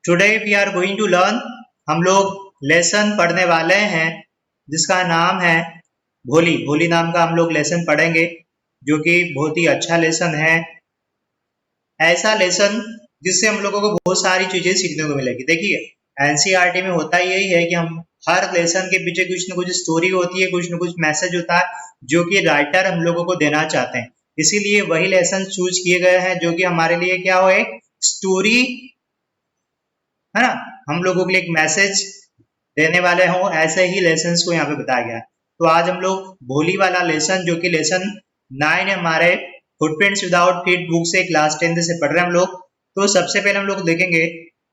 Today we are going to learn. हम लोग lesson पढ़ने वाले हैं जिसका नाम है भोली। भोली नाम का हम लोग लेसन पढ़ेंगे जो कि बहुत ही अच्छा लेसन है। ऐसा लेसन जिससे हम लोगों को बहुत सारी चीजें सीखने को मिलेगी। देखिए एनसीईआरटी में होता यही है कि हम हर लेसन के पीछे कुछ न कुछ स्टोरी होती है, कुछ न कुछ मैसेज होता है जो कि राइटर हम लोगों को देना चाहते हैं। इसीलिए वही लेसन चूज किए गए हैं जो कि हमारे लिए क्या हो, एक स्टोरी है ना, हम लोगों के लिए एक मैसेज देने वाले हों। ऐसे ही लेसन्स को यहाँ पे बताया गया है। तो आज हम लोग भोली वाला लेसन जो कि लेसन 9 है हमारे फुटप्रिंट्स विदाउट फीट बुक से क्लास 10 से पढ़ रहे हैं हम लोग। तो सबसे पहले हम लोग देखेंगे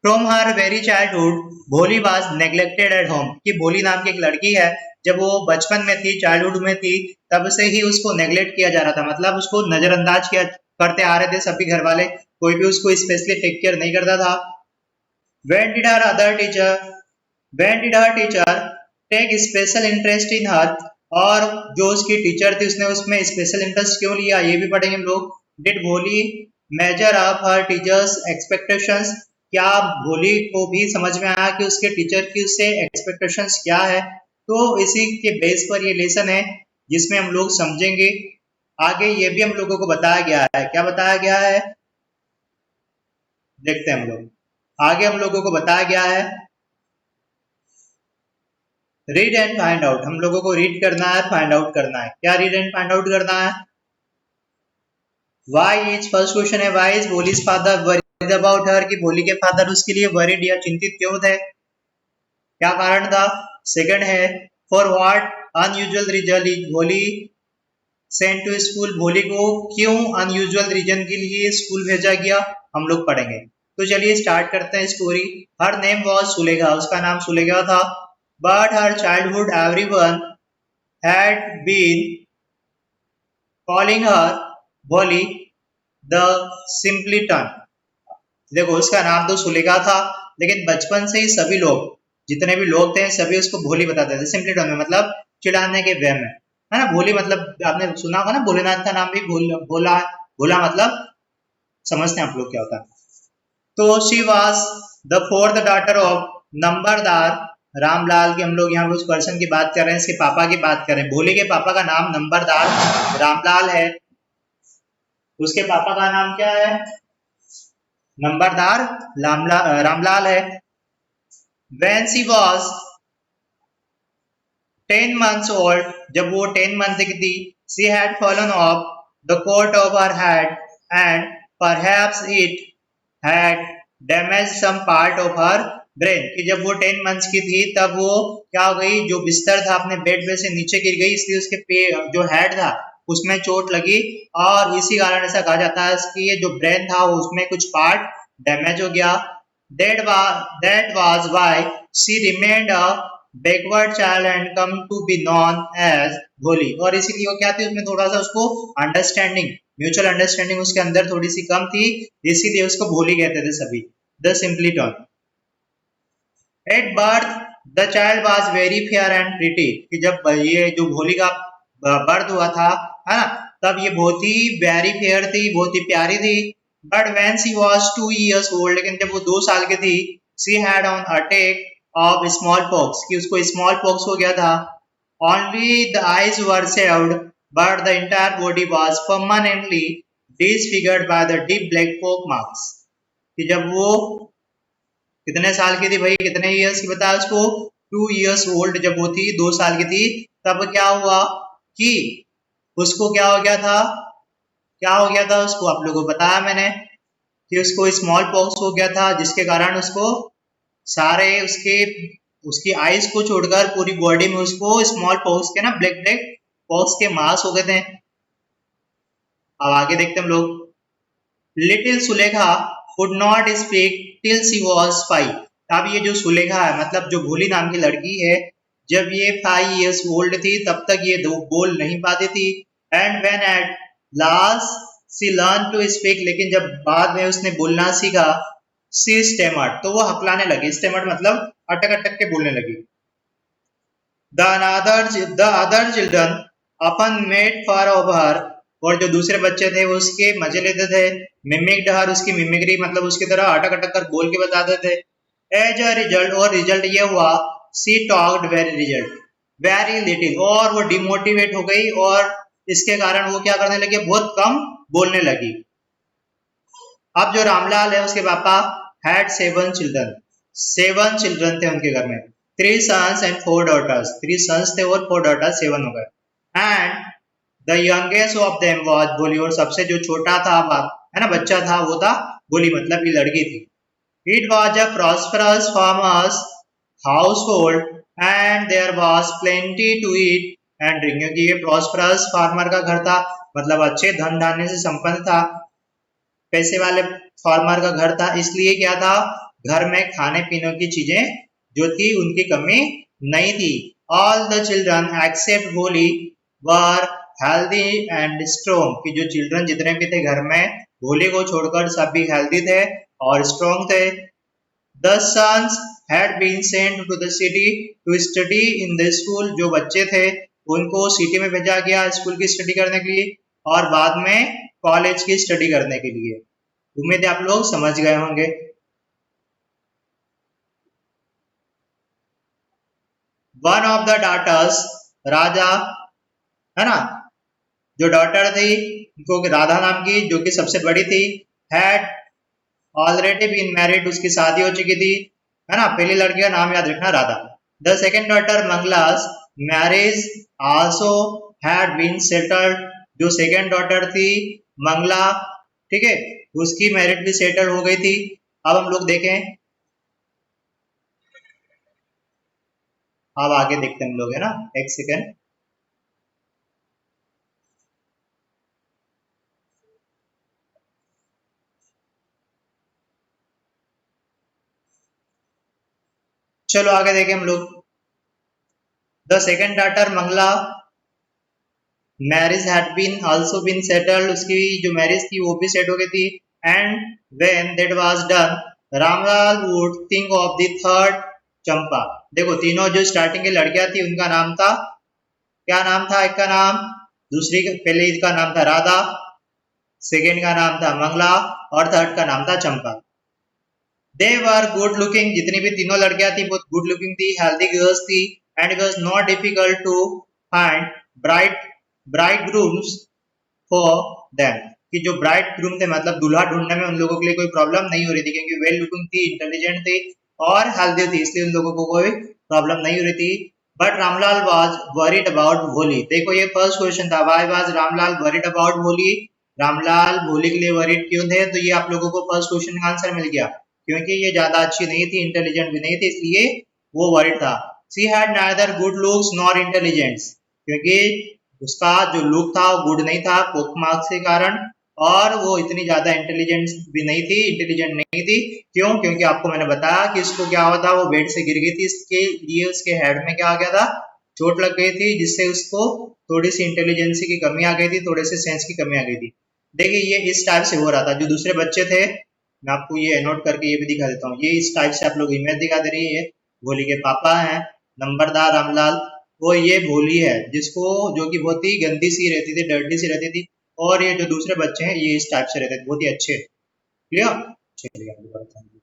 फ्रॉम हर वेरी चाइल्डहुड भोली वाज नेग्लेक्टेड एट होम। कि भोली नाम की एक लड़की है, जब वो बचपन में थी, चाइल्डहुड में थी, तब से ही उसको नेग्लेक्ट किया जा रहा था। मतलब उसको नजरअंदाज किया करते आ रहे थे सभी घर वाले, कोई भी उसको स्पेशली टेक केयर नहीं करता था। When did her teacher take special interest in her? और जो उसकी टीचर थी उसने उसमें स्पेशल इंटरेस्ट क्यों लिया, ये भी पढ़ेंगे हम लोग। Did भोली measure up her teachers expectations? क्या भोली को भी समझ में आया कि उसके टीचर की उससे एक्सपेक्टेशंस क्या है। तो इसी के बेस पर ये लेसन है जिसमें हम लोग समझेंगे। आगे ये भी हम लोगों को बताया गया है। क्या बताया गया है देखते हैं हम लोग। आगे हम लोगों को बताया गया है रीड एंड फाइंड आउट। हम लोगों को रीड करना है, फाइंड आउट करना है। क्या रीड एंड फाइंड आउट करना है? वाई इज, फर्स्ट क्वेश्चन है why is Bholi's father worried about her. कि भोली के फादर उसके लिए वरीड या चिंतित क्यों थे, क्या कारण था। सेकंड है for what unusual reason is Bholi sent to school. Bholi को क्यों अनयूजुअल रीजन के लिए स्कूल भेजा गया, हम लोग पढ़ेंगे। तो चलिए स्टार्ट करते हैं story. Her name was Sulekha, उसका नाम सुलेखा था। But her childhood everyone had been calling her Bholi the सिंपलीटन। देखो उसका नाम तो सुलेखा था, लेकिन बचपन से ही सभी लोग, जितने भी लोग थे, सभी उसको भोली बताते थे। सिंपलीटन में मतलब चिढ़ाने के वे में, है ना। भोली मतलब आपने सुना होगा ना, भोलेनाथ का नाम भी भोला। भोला मतलब समझते हैं आप लोग क्या होता है। तो she was the fourth daughter of नंबरदार रामलाल। की हम लोग यहाँ पे उस पर्सन की बात कर रहे हैं, इसके पापा की बात कर रहे हैं। भोले के पापा का नाम नंबरदार रामलाल है। उसके पापा का नाम क्या है? नंबरदार रामलाल है। When she was 10 months old, जब वो 10 मंथ की थी, she had fallen off the coat of her head and perhaps it had damaged some part of her brain। कि जब वो 10 मंथ्स की थी तब वो क्या हो गई, जो बिस्तर था अपने बेड में से नीचे गिर गई, इसलिए उसके जो हेड था उसमें चोट लगी, और इसी कारण ऐसा कहा जाता है कि ये जो ब्रेन था उसमें कुछ पार्ट डैमेज हो गया। That was why she remained a backward child and come to be known as भोली। और इसीलिए वो क्या थी, उसमें थोड़ा सा उसको अंडरस्टैंडिंग, म्यूचुअल अंडरस्टैंडिंग उसके अंदर थोड़ी सी कम थी, इसीलिए उसको भोली कहते थे सभी, the सिंपलीटन। At birth the child was very fair and pretty। कि जब ये जो भोली का बर्थ हुआ था, है ना, तब ये बहुत ही वेरी फेयर थी, बहुत ही प्यारी थी। But when she was 2 years old, लेकिन जब वो 2 साल की थी, she had an attack of smallpox। कि उसको smallpox हो गया था। Only the eyes were saved, but the entire body was permanently disfigured by the deep black pock marks। कि जब वो कितने साल की थी भाई, कितने ईयर्स की बताया उसको, 2 years old जब वो थी, 2 साल की थी, तब क्या हुआ कि उसको क्या हो गया था, क्या हो गया था उसको, आप लोगों को बताया मैंने कि उसको स्मॉल पॉक्स हो गया था, जिसके कारण उसको सारे उसकी आईज को छोड़कर पूरी बॉडी में उसको स्मॉल पॉक्स के ना ब्लैक ब्लैक पॉक्स के मार्क्स हो गए थे। अब आगे देखते हैं हम लोग। Little Sulekha could not speak till she was 5। अब ये जो सुलेखा है, मतलब जो भोली नाम की लड़की है, जब ये 5 years old थी तब तक ये बोल नहीं पाती थी। And when at last she learn to speak, लेकिन जब बाद में उसने बोलना सीखा, शी स्टेमर्ड, तो वो हकलाने लगी। स्टेमर्ड मतलब अटक अटक के बोलने लगी। The other children often made fun of her। और जो दूसरे बच्चे थे वो उसके मजे लेते थे। मिमिक्ड हर, उसकी मिमिक्री मतलब उसकी तरह अटक अटक कर बोल के बताते थे। एज अ रिजल्ट, और रिजल्ट ये हुआ, सी टॉक्ड वेरी लिटिल, और वो डिमोटिवेट हो गई, और इसके कारण वो क्या करने लगी, बहुत कम बोलने लगी। अब जो रामलाल है उसके पापा हैड 7 चिल्ड्रन थे उनके घर में, 3 sons and 4 daughters, 3 sons थे और 4 daughters, 7 हो गए। And the youngest of them was बोली, और सबसे जो छोटा था है ना बच्चा था वो था बोली, मतलब ये लड़की थी। It was a prosperous farmer's household and there was plenty to eat and drink, क्योंकि ये प्रॉस्परस फार्मर का घर था, मतलब अच्छे धन धान्य से संपन्न था, पैसे वाले फार्मर का घर था, इसलिए क्या था, घर में खाने पीने की चीजें जो थी उनकी कमी नहीं थी। All the children except Bholi were healthy and strong, कि जो चिल्ड्रन जितने भी थे घर में होली को छोड़कर सब भी हेल्दी थे और स्ट्रॉन्ग थे। The sons had been sent to the city to study in the school, जो बच्चे थे उनको सिटी में भेजा गया स्कूल की स्टडी करने के लिए और बाद में कॉलेज की स्टडी करने के लिए। उम्मीद है आप लोग समझ गए होंगे। वन ऑफ द डॉटर्स, राजा है ना, जो डॉटर थी उनको राधा नाम की, जो कि सबसे बड़ी थी, हैड ऑलरेडी बीन मैरिड, उसकी शादी हो चुकी थी, है ना, पहली लड़की का नाम याद रखना Radha. The second daughter Mangla's marriage also had been settled, जो सेकेंड डॉटर थी मंगला, ठीक है, उसकी मैरिड भी सेटल हो गई थी। अब हम लोग देखें, अब आगे देखते हैं हम लोग, है ना, एक सेकेंड। चलो आगे देखें हम लोग। The second daughter Mangala marriage had been also been settled, उसकी जो मैरिज थी वो भी सेट हो गई थी। And when that was done Ramlal would think of the third Champa. देखो तीनों जो स्टार्टिंग की लड़कियां थी उनका नाम था, क्या नाम था, एक का नाम, दूसरी पहले का नाम था राधा, सेकेंड का नाम था मंगला और थर्ड का नाम था चंपा। दे वर गुड लुकिंग, जितनी भी तीनों लड़कियां थी बहुत गुड लुकिंग थी, हेल्दी गर्ल्स थी। And it was not difficult to find bright grooms for them, कि जो ब्राइट ग्रूम थे मतलब दूल्हा ढूंढने में उन लोगों के लिए कोई प्रॉब्लम नहीं हो रही थी, क्योंकि वेल लुकिंग थी, इंटेलिजेंट थी और हेल्दी थी, इसलिए उन लोगों को कोई प्रॉब्लम नहीं हो रही थी। But Ramlal was worried about Holi. देखो ये फर्स्ट क्वेश्चन था, why was Ramlal worried about Holi, Ramlal Holi के लिए वरीड क्यों थे, तो ये आप लोगों को फर्स्ट क्वेश्चन का आंसर मिल गया, क्योंकि ये ज्यादा अच्छी नहीं थी, इंटेलिजेंट भी नहीं थी, इसलिए वो वरीड था। She had neither good looks nor intelligence, क्योंकि उसका जो लुक था वो गुड नहीं था पोक मार्क्स के कारण, और वो इतनी ज्यादा इंटेलिजेंट भी नहीं थी, इंटेलिजेंट नहीं थी। क्यों, क्योंकि आपको मैंने बताया कि इसको क्या हुआ था, वो बेड से गिर गई थी, इसके लिए उसके हेड में क्या आ गया था, चोट लग गई थी, जिससे उसको थोड़ी सी इंटेलिजेंसी की कमी आ गई थी, थोड़े से सेंस की कमी आ गई थी। देखिए ये इस टाइप से हो रहा था। जो दूसरे बच्चे थे, मैं आपको ये नोट करके ये भी दिखा देता हूँ, ये इस टाइप से आप लोग इमेज दिखा दे रही है, भोली के पापा हैं नंबरदार रामलाल, वो ये भोली है जिसको, जो कि बहुत ही गंदी सी रहती थी, डर्टी सी रहती थी, और ये जो दूसरे बच्चे हैं ये इस टाइप से रहते थे, बहुत ही अच्छे। क्लियर, चलिए आगे बढ़ते हैं।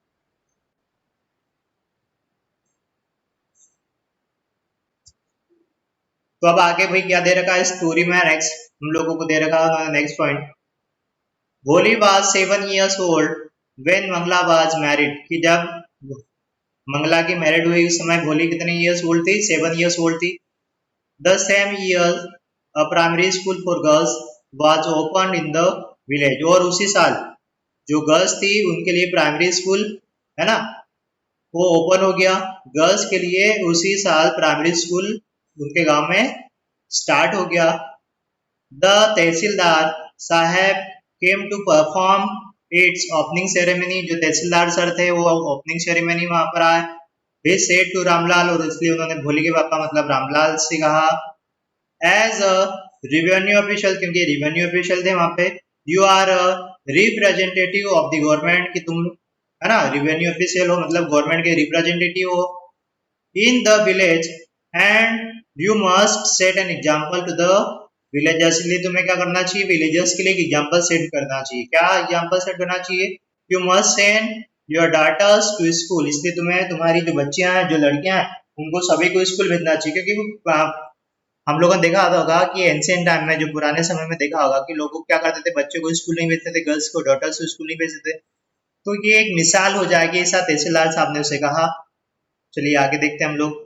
तो अब आगे भाई क्या दे रखा है स्टोरी में, नेक्स्ट हम लोगों को दे रखा है next point, Bholi was 7 years old when Mangala was married, कि जब मंगला की मैरिड हुई उस समय भोली कितने ईयर्स ओल्ड थी, 7 years ओल्ड थी। The same year a primary school for girls was open in the village, और उसी साल जो गर्ल्स थी उनके लिए प्राइमरी स्कूल है ना वो ओपन हो गया, गर्ल्स के लिए उसी साल प्राइमरी स्कूल उनके गांव में स्टार्ट हो गया। The tehsildar sahib came to perform its opening ceremony, जो तहसीलदार सर थे वो ओपनिंग सेरेमनी वहां पर आए। ही सेड टू रामलाल, और इसलिए उन्होंने भोली के पापा मतलब रामलाल से कहा, एज अ रिवेन्यू ऑफिशियल, क्योंकि रिवेन्यू ऑफिशियल थे वहां पे, you are a representative of the government, कि तुम है ना रिवेन्यू ऑफिशियल हो मतलब गवर्नमेंट के रिप्रेजेंटेटिव हो in the village, and you must set an example to the villagers, इसलिए तुम्हें क्या करना चाहिए, विलेजर्स के लिए एग्जाम्पल सेट करना चाहिए। क्या एग्जाम्पल सेट करना चाहिए, you must set your daughters to school, इसलिए तुम्हें तुम्हारी जो बच्चियां हैं, जो लड़कियां हैं, उनको सभी को स्कूल भेजना चाहिए, क्योंकि हम लोगों ने देखा होगा कि एंशियंट टाइम में, जो पुराने समय में देखा होगा कि लोग क्या करते थे, बच्चे को स्कूल नहीं भेजते थे, गर्ल्स को, डॉटर्स को स्कूल नहीं भेजते थे। तो ये एक मिसाल हो जाएगी, ऐसा तहसीलदार साहब ने उसे कहा। चलिए आगे देखते हैं हम लोग।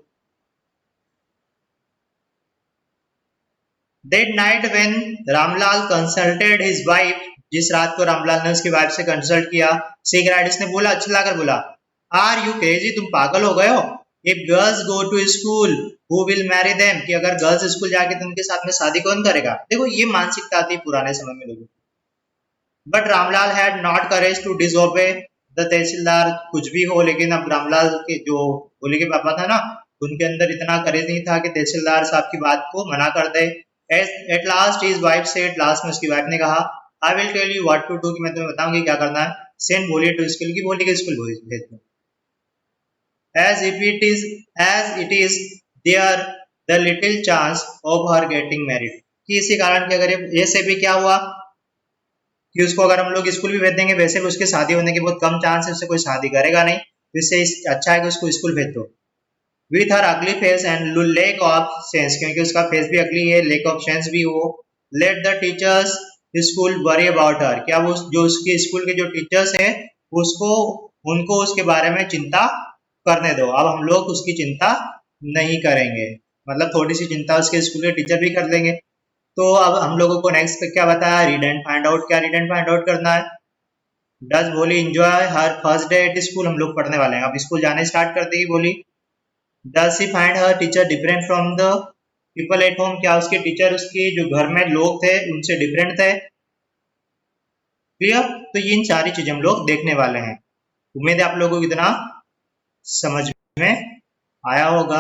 That night when Ramlal consulted his wife, जिस रात को रामलाल ने उसकी वाइफ से कंसल्ट किया, she cried, इसने बोला, चिल्लाकर बोला, आर यू क्रेजी, तुम पागल हो गए हो? If girls go to school who will marry them, कि अगर गर्ल्स स्कूल जाके तो उनके साथ में शादी कौन करेगा? देखो ये मानसिकता थी पुराने समय में लोगों की। But Ramlal had not courage to disobey the tehsildar, कुछ भी हो, लेकिन अब रामलाल के जो भोले के पापा था ना, उनके अंदर इतना करेज नहीं था कि तहसीलदार साहब की बात को मना कर दे। At last his wife said, last में उसकी वाइफ ने कहा, I will tell you what to do, कि मैं तुम्हें बताऊंगी क्या करना है। सेंड भोली टू स्कूल, की भोली के स्कूल भेज दो। as it is there the little chance of her getting married, कि इसी कारण कि अगर ऐसे भी क्या हुआ कि उसको अगर हम लोग स्कूल भी भेज देंगे, वैसे भी उसके शादी होने की बहुत कम चांस है, उससे कोई शादी करेगा नहीं, तो इससे अच्छा है कि उसको स्कूल भेज दो। विथ हर अगली face and lake of sense, क्योंकि उसका फेस भी अगली है, लेक ऑफ सेंस भी हो। Let the teachers school worry about her, क्या वो जो उसके स्कूल के जो टीचर्स हैं उसको उनको उसके बारे में चिंता करने दो। अब हम लोग उसकी चिंता नहीं करेंगे, मतलब थोड़ी सी चिंता उसके स्कूल के टीचर भी कर लेंगे। तो अब हम लोगों को नेक्स्ट क्या बताया, रीड एंड फाइंड आउट। क्या रीड एंड फाइंड आउट करना है? डज भोली enjoy her first day at school, हम लोग पढ़ने वाले हैं, अब स्कूल जाने स्टार्ट कर देगी भोली। Does she find her teacher different from the people at home, क्या उसके टीचर उसके जो घर में लोग थे उनसे डिफरेंट थे? क्लियर? तो इन सारी चीजें हम लोग देखने वाले हैं। उम्मीद है आप लोगों को इतना समझ में आया होगा।